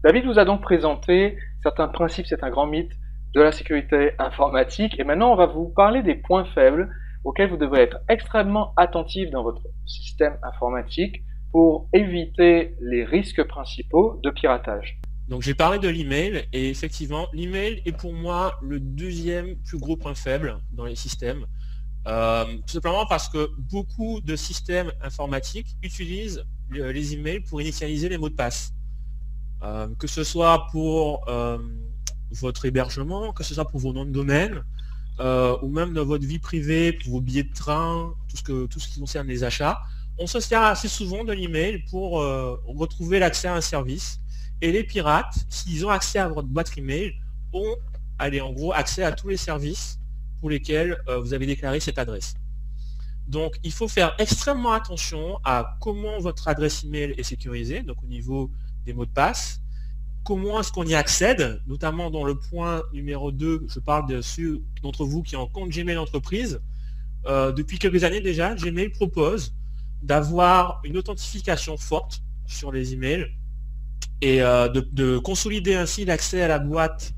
David vous a donc présenté certains principes, certains grands mythes de la sécurité informatique. Et maintenant, on va vous parler des points faibles auxquels vous devez être extrêmement attentif dans votre système informatique pour éviter les risques principaux de piratage. Donc j'ai parlé de l'email et effectivement l'email est pour moi le deuxième plus gros point faible dans les systèmes. Tout simplement parce que beaucoup de systèmes informatiques utilisent les emails pour initialiser les mots de passe. Que ce soit pour votre hébergement, que ce soit pour vos noms de domaine, ou même dans votre vie privée, pour vos billets de train, tout ce qui concerne les achats. On se sert assez souvent de l'email pour retrouver l'accès à un service. Et les pirates, s'ils ont accès à votre boîte email, ont, en gros, accès à tous les services pour lesquels vous avez déclaré cette adresse. Donc, il faut faire extrêmement attention à comment votre adresse email est sécurisée, donc au niveau des mots de passe, comment est-ce qu'on y accède, notamment dans le point numéro 2, je parle de ceux d'entre vous qui ont un compte Gmail entreprise. Depuis quelques années déjà, Gmail propose d'avoir une authentification forte sur les emails et de consolider ainsi l'accès à la boîte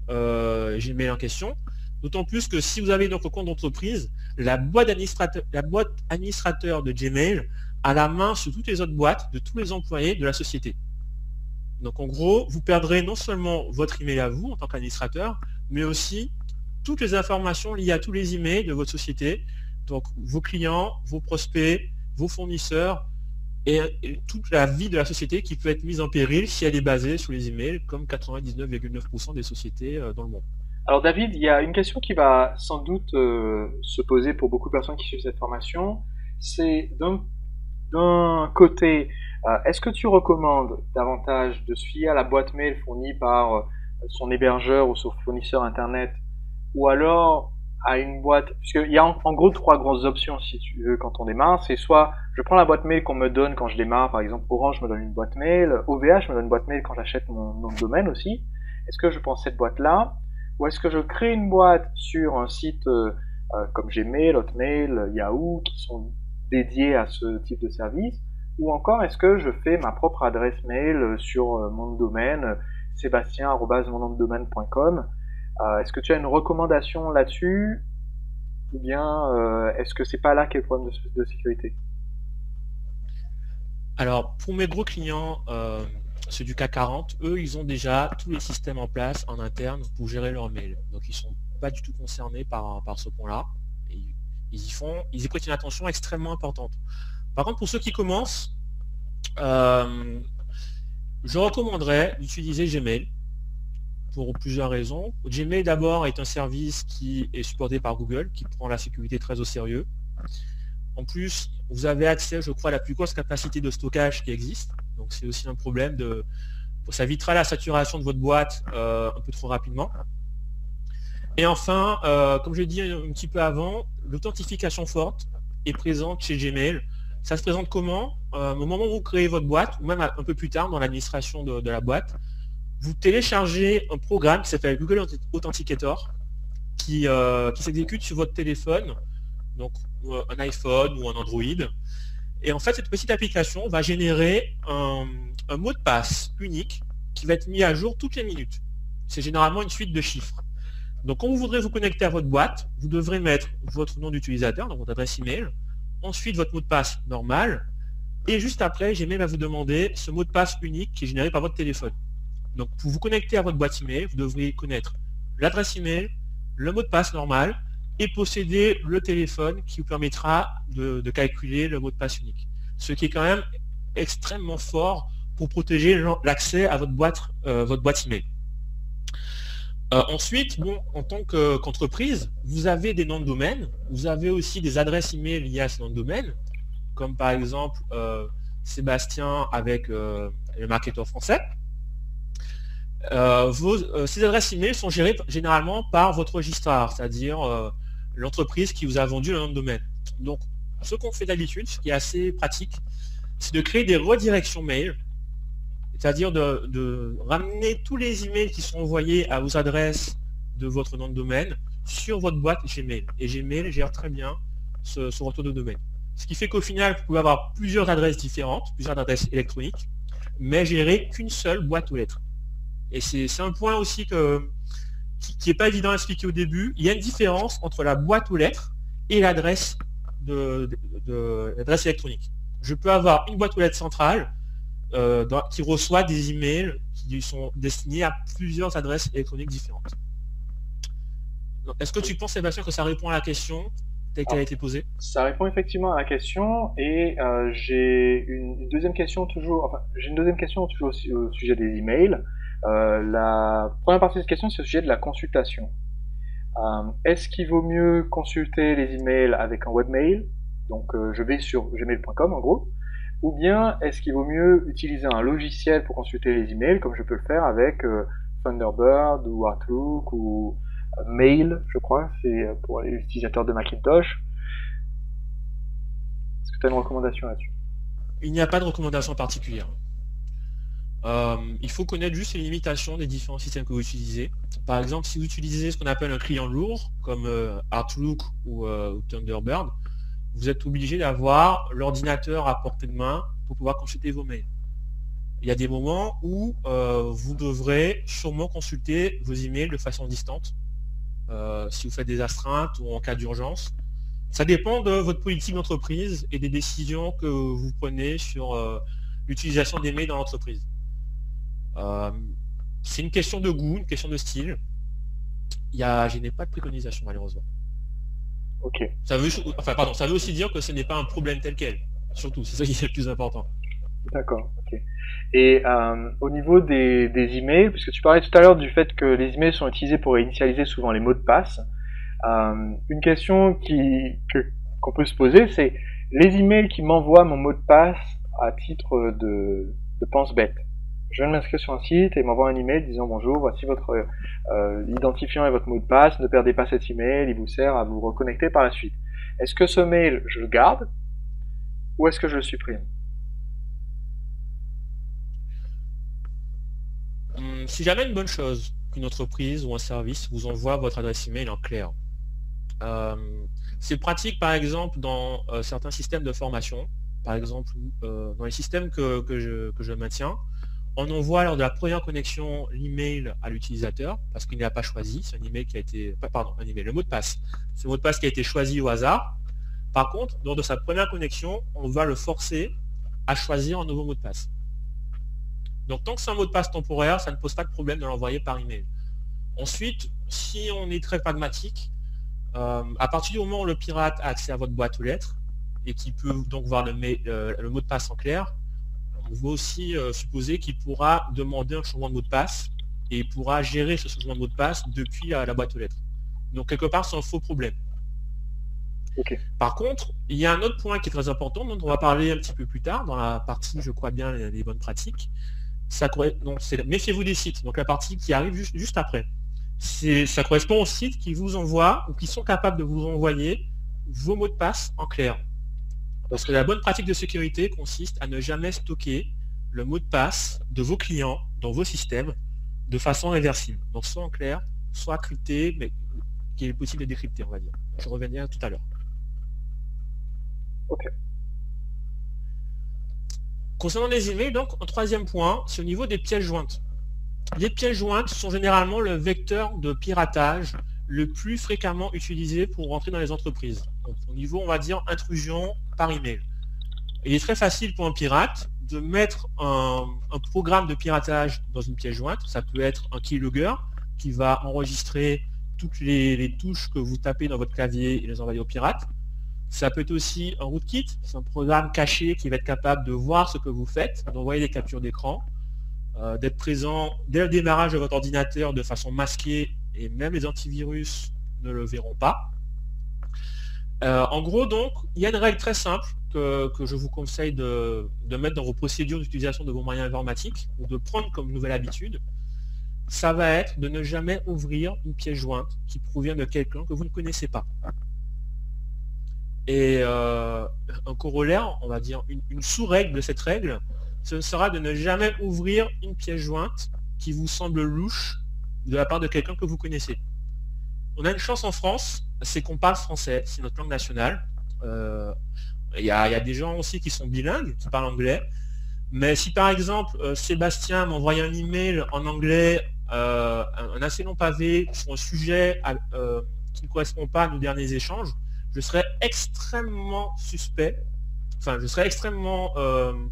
Gmail en question. D'autant plus que si vous avez donc le compte d'entreprise, la boîte administrateur de Gmail a la main sur toutes les autres boîtes de tous les employés de la société. Donc en gros, vous perdrez non seulement votre email à vous en tant qu'administrateur, mais aussi toutes les informations liées à tous les emails de votre société, donc vos clients, vos prospects, vos fournisseurs, et toute la vie de la société qui peut être mise en péril si elle est basée sur les emails, comme 99,9% des sociétés dans le monde. Alors David, il y a une question qui va sans doute se poser pour beaucoup de personnes qui suivent cette formation. C'est d'un côté, est-ce que tu recommandes davantage de se fier à la boîte mail fournie par son hébergeur ou son fournisseur internet, ou alors à une boîte, puisqu'il y a en gros trois grandes options si tu veux quand on démarre, c'est soit je prends la boîte mail qu'on me donne quand je démarre, par exemple Orange me donne une boîte mail, OVH me donne une boîte mail quand j'achète mon nom de domaine aussi. Est-ce que je prends cette boîte-là, ou est-ce que je crée une boîte sur un site comme Gmail, Hotmail, Yahoo, qui sont dédiés à ce type de service, ou encore est-ce que je fais ma propre adresse mail sur mon nom de domaine, sébastien@monnomdedomaine.com. Est-ce que tu as une recommandation là-dessus, ou bien est-ce que c'est pas là qu'est le problème de sécurité? Alors pour mes gros clients, ceux du CAC 40, eux, ils ont déjà tous les systèmes en place en interne pour gérer leur mail. Donc ils ne sont pas du tout concernés par ce point-là. Ils y prêtent une attention extrêmement importante. Par contre, pour ceux qui commencent, je recommanderais d'utiliser Gmail pour plusieurs raisons. Gmail d'abord est un service qui est supporté par Google, qui prend la sécurité très au sérieux. En plus, vous avez accès, je crois, à la plus grosse capacité de stockage qui existe. Donc c'est aussi un problème ça évitera la saturation de votre boîte un peu trop rapidement. Et enfin, comme je l'ai dit un petit peu avant, l'authentification forte est présente chez Gmail. Ça se présente comment? Au moment où vous créez votre boîte, ou même un peu plus tard dans l'administration de la boîte, vous téléchargez un programme qui s'appelle Google Authenticator qui s'exécute sur votre téléphone, donc un iPhone ou un Android. Et en fait, cette petite application va générer un mot de passe unique qui va être mis à jour toutes les minutes. C'est généralement une suite de chiffres. Donc quand vous voudrez vous connecter à votre boîte, vous devrez mettre votre nom d'utilisateur, donc votre adresse email, ensuite votre mot de passe normal, et juste après, Gmail va vous demander ce mot de passe unique qui est généré par votre téléphone. Donc pour vous connecter à votre boîte email, vous devrez connaître l'adresse email, le mot de passe normal, et posséder le téléphone qui vous permettra de calculer le mot de passe unique. Ce qui est quand même extrêmement fort pour protéger l'accès à votre boîte email. Ensuite, en tant qu'entreprise, vous avez des noms de domaine, vous avez aussi des adresses email liées à ces noms de domaine, comme par exemple Sébastien avec le marketeur français. Ces adresses email sont gérées généralement par votre registrar, c'est-à-dire l'entreprise qui vous a vendu le nom de domaine. Donc, ce qu'on fait d'habitude, ce qui est assez pratique, c'est de créer des redirections mail, c'est-à-dire de ramener tous les emails qui sont envoyés à vos adresses de votre nom de domaine sur votre boîte Gmail. Et Gmail gère très bien ce retour de domaine. Ce qui fait qu'au final, vous pouvez avoir plusieurs adresses différentes, plusieurs adresses électroniques, mais gérer qu'une seule boîte aux lettres. Et c'est un point aussi qui est pas évident à expliquer au début. Il y a une différence entre la boîte aux lettres et l'adresse l'adresse électronique. Je peux avoir une boîte aux lettres centrale qui reçoit des emails qui sont destinés à plusieurs adresses électroniques différentes. Est-ce que tu penses, Sébastien, que ça répond à la question telle qu'elle a Alors, été posée? ça répond effectivement à la question et j'ai une deuxième question toujours, enfin, j'ai une deuxième question toujours au sujet des emails. La première partie de cette question, c'est au sujet de la consultation. Est-ce qu'il vaut mieux consulter les emails avec un webmail? Donc, je vais sur gmail.com en gros. Ou bien, est-ce qu'il vaut mieux utiliser un logiciel pour consulter les emails, comme je peux le faire avec Thunderbird ou Outlook ou Mail, je crois, c'est pour les utilisateurs de Macintosh. Est-ce que tu as une recommandation là-dessus? Il n'y a pas de recommandation particulière. Il faut connaître juste les limitations des différents systèmes que vous utilisez. Par exemple, si vous utilisez ce qu'on appelle un client lourd, comme Outlook ou Thunderbird, vous êtes obligé d'avoir l'ordinateur à portée de main pour pouvoir consulter vos mails. Il y a des moments où vous devrez sûrement consulter vos emails de façon distante, si vous faites des astreintes ou en cas d'urgence. Ça dépend de votre politique d'entreprise et des décisions que vous prenez sur l'utilisation des mails dans l'entreprise. C'est une question de goût, une question de style. Je n'ai pas de préconisation malheureusement. Ok, Ça veut aussi dire que ce n'est pas un problème tel quel. Surtout, c'est ça qui est le plus important. d'accord, ok. Et au niveau des emails, puisque tu parlais tout à l'heure du fait que les emails sont utilisés pour initialiser souvent les mots de passe, une question qu'on peut se poser, c'est les emails qui m'envoient mon mot de passe à titre de pense-bête. Je viens de m'inscrire sur un site et il m'envoie un email disant bonjour, voici votre identifiant et votre mot de passe, ne perdez pas cet email, il vous sert à vous reconnecter par la suite. Est-ce que ce mail, je le garde ou est-ce que je le supprime? C'est jamais une bonne chose qu'une entreprise ou un service vous envoie votre adresse email en clair. C'est pratique par exemple dans certains systèmes de formation, par exemple dans les systèmes que je maintiens, on envoie lors de la première connexion l'email à l'utilisateur parce qu'il n'a pas choisi, c'est un email qui a été, pardon, un email, le mot de passe, c'est le mot de passe qui a été choisi au hasard. Par contre, lors de sa première connexion, on va le forcer à choisir un nouveau mot de passe. Donc tant que c'est un mot de passe temporaire, ça ne pose pas de problème de l'envoyer par email. Ensuite, si on est très pragmatique, à partir du moment où le pirate a accès à votre boîte aux lettres et qu'il peut donc voir le mot de passe en clair, on va aussi supposer qu'il pourra demander un changement de mot de passe et il pourra gérer ce changement de mot de passe depuis la boîte aux lettres. Donc quelque part, c'est un faux problème. Ok. Par contre, il y a un autre point qui est très important, dont on va parler un petit peu plus tard, dans la partie, je crois bien, les bonnes pratiques. Méfiez-vous des sites, donc la partie qui arrive juste après. Ça correspond aux sites qui vous envoient ou qui sont capables de vous envoyer vos mots de passe en clair. Parce que la bonne pratique de sécurité consiste à ne jamais stocker le mot de passe de vos clients dans vos systèmes de façon réversible. Donc soit en clair, soit crypté, mais qui est possible de décrypter, on va dire. Je reviendrai tout à l'heure. Ok. Concernant les emails, donc, un troisième point, c'est au niveau des pièces jointes. Les pièces jointes sont généralement le vecteur de piratage le plus fréquemment utilisé pour rentrer dans les entreprises. Donc, au niveau, on va dire, intrusion par email. Il est très facile pour un pirate de mettre un programme de piratage dans une pièce jointe. Ça peut être un keylogger qui va enregistrer toutes les touches que vous tapez dans votre clavier et les envoyer au pirate. Ça peut être aussi un rootkit, c'est un programme caché qui va être capable de voir ce que vous faites, d'envoyer des captures d'écran, d'être présent dès le démarrage de votre ordinateur de façon masquée et même les antivirus ne le verront pas. En gros, donc, il y a une règle très simple que je vous conseille de mettre dans vos procédures d'utilisation de vos moyens informatiques ou de prendre comme nouvelle habitude. Ça va être de ne jamais ouvrir une pièce jointe qui provient de quelqu'un que vous ne connaissez pas. Et un corollaire, on va dire une sous-règle de cette règle, ce sera de ne jamais ouvrir une pièce jointe qui vous semble louche de la part de quelqu'un que vous connaissez. On a une chance en France, c'est qu'on parle français, c'est notre langue nationale. Il y a des gens aussi qui sont bilingues, qui parlent anglais, Mais si par exemple Sébastien m'envoie un email en anglais, un assez long pavé sur un sujet qui ne correspond pas à nos derniers échanges, je serais extrêmement suspect. Enfin, je serais extrêmement comment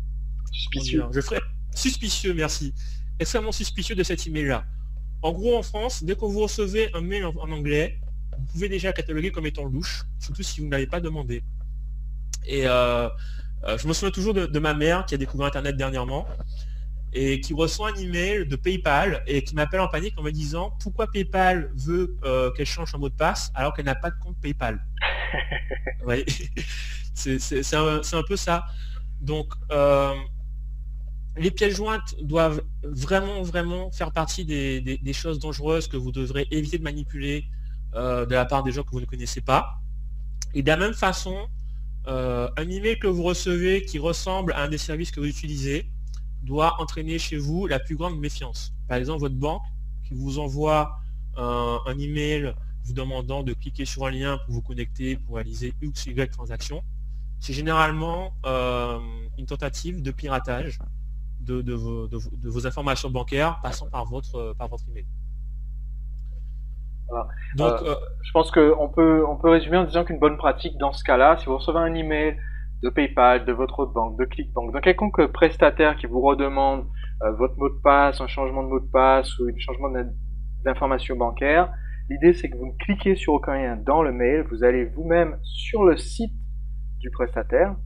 Suspicieux. dire, je ferais suspicieux, merci. Extrêmement suspicieux de cet email-là. En gros, en France, dès que vous recevez un mail en anglais, vous pouvez déjà le cataloguer comme étant louche, surtout si vous ne l'avez pas demandé. Et je me souviens toujours de ma mère qui a découvert Internet dernièrement et qui reçoit un email de PayPal et qui m'appelle en panique en me disant pourquoi PayPal veut qu'elle change son mot de passe alors qu'elle n'a pas de compte PayPal. Ouais. C'est un peu ça. Donc, les pièces jointes doivent vraiment faire partie des choses dangereuses que vous devrez éviter de manipuler de la part des gens que vous ne connaissez pas. Et de la même façon, un email que vous recevez qui ressemble à un des services que vous utilisez doit entraîner chez vous la plus grande méfiance. Par exemple, votre banque qui vous envoie un email vous demandant de cliquer sur un lien pour vous connecter pour réaliser X, Y transaction, c'est généralement une tentative de piratage de vos informations bancaires passant par votre email. Voilà. Donc, Je pense qu'on peut résumer en disant qu'une bonne pratique dans ce cas-là, si vous recevez un email de PayPal, de votre banque, de Clickbank, d'un quelconque prestataire qui vous redemande votre mot de passe, un changement de mot de passe ou un changement d'information bancaire, l'idée c'est que vous ne cliquez sur aucun lien dans le mail, vous allez vous-même sur le site du prestataire,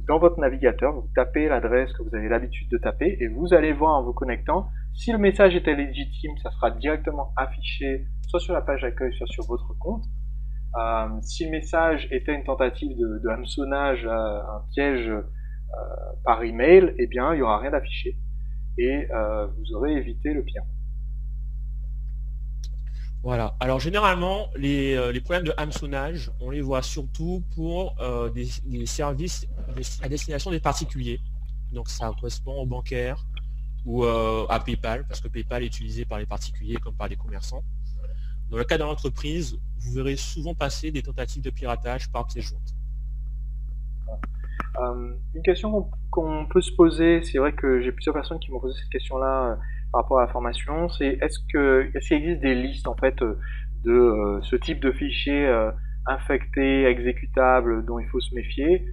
dans votre navigateur, vous tapez l'adresse que vous avez l'habitude de taper et vous allez voir en vous connectant si le message était légitime, ça sera directement affiché soit sur la page d'accueil, soit sur votre compte. Si le message était une tentative de hameçonnage, un piège par email, eh bien, il n'y aura rien d'affiché et vous aurez évité le pire. Voilà. Alors généralement, les problèmes de hameçonnage, on les voit surtout pour des services à destination des particuliers. Donc ça correspond aux bancaires ou à PayPal, parce que PayPal est utilisé par les particuliers comme par les commerçants. Dans le cas d'une entreprise, vous verrez souvent passer des tentatives de piratage par pièce jointe. Une question qu'on peut se poser, c'est vrai que j'ai plusieurs personnes qui m'ont posé cette question-là par rapport à la formation, c'est est-ce qu'il existe des listes en fait de ce type de fichiers infectés, exécutables dont il faut se méfier.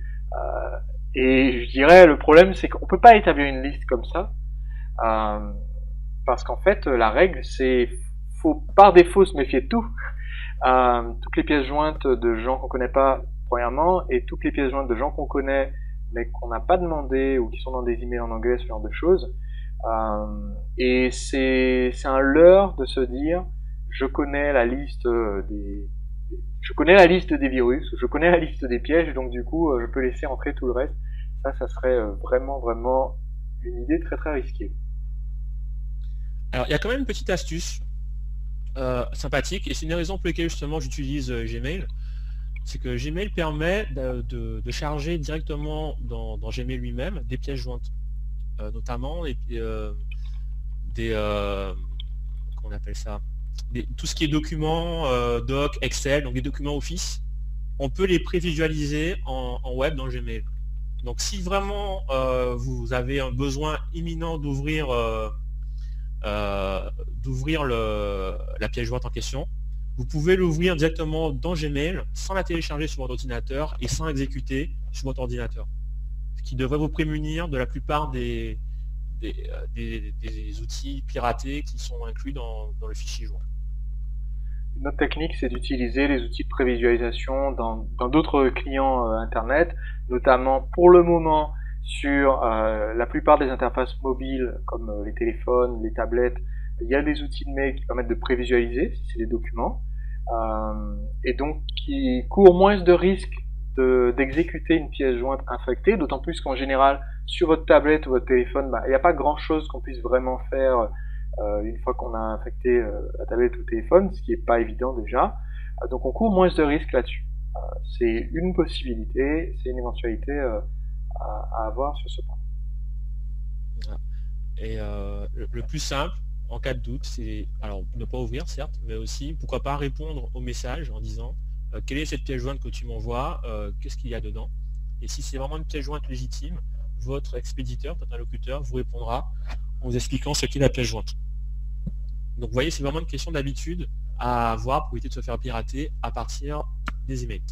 Et je dirais le problème c'est qu'on peut pas établir une liste comme ça parce qu'en fait la règle c'est faut par défaut se méfier de tout. Toutes les pièces jointes de gens qu'on connaît pas premièrement et toutes les pièces jointes de gens qu'on connaît mais qu'on n'a pas demandé ou qui sont dans des emails en anglais, ce genre de choses. Et c'est un leurre de se dire je connais la liste je connais la liste des virus, je connais la liste des pièges, donc du coup je peux laisser entrer tout le reste. Ça serait vraiment une idée très risquée. Alors il y a quand même une petite astuce sympathique, et c'est une raison pour laquelle justement j'utilise Gmail. C'est que Gmail permet de charger directement dans Gmail lui-même des pièces jointes, notamment comment on appelle ça, tout ce qui est documents, doc, Excel, donc des documents Office, on peut les prévisualiser en web dans Gmail. Donc si vraiment vous avez un besoin imminent d'ouvrir la pièce jointe en question, vous pouvez l'ouvrir directement dans Gmail sans la télécharger sur votre ordinateur et sans exécuter sur votre ordinateur. Ce qui devrait vous prémunir de la plupart des outils piratés qui sont inclus dans le fichier joint. Une autre technique, c'est d'utiliser les outils de prévisualisation dans d'autres clients Internet, notamment pour le moment sur la plupart des interfaces mobiles comme les téléphones, les tablettes. Il y a des outils de mail qui permettent de prévisualiser si c'est des documents et donc qui courent moins de risques d'exécuter une pièce jointe infectée, d'autant plus qu'en général sur votre tablette ou votre téléphone, il n'y a pas grand chose qu'on puisse vraiment faire une fois qu'on a infecté la tablette ou le téléphone, ce qui n'est pas évident déjà. Donc on court moins de risques là-dessus. C'est une possibilité, c'est une éventualité à avoir sur ce point. Et le plus simple, en cas de doute, c'est alors ne pas ouvrir certes, mais aussi pourquoi pas répondre au message en disant quelle est cette pièce jointe que tu m'envoies, qu'est-ce qu'il y a dedans. Et si c'est vraiment une pièce jointe légitime, votre expéditeur, votre interlocuteur, vous répondra en vous expliquant ce qu'est la pièce jointe. Donc vous voyez, c'est vraiment une question d'habitude à avoir pour éviter de se faire pirater à partir des emails.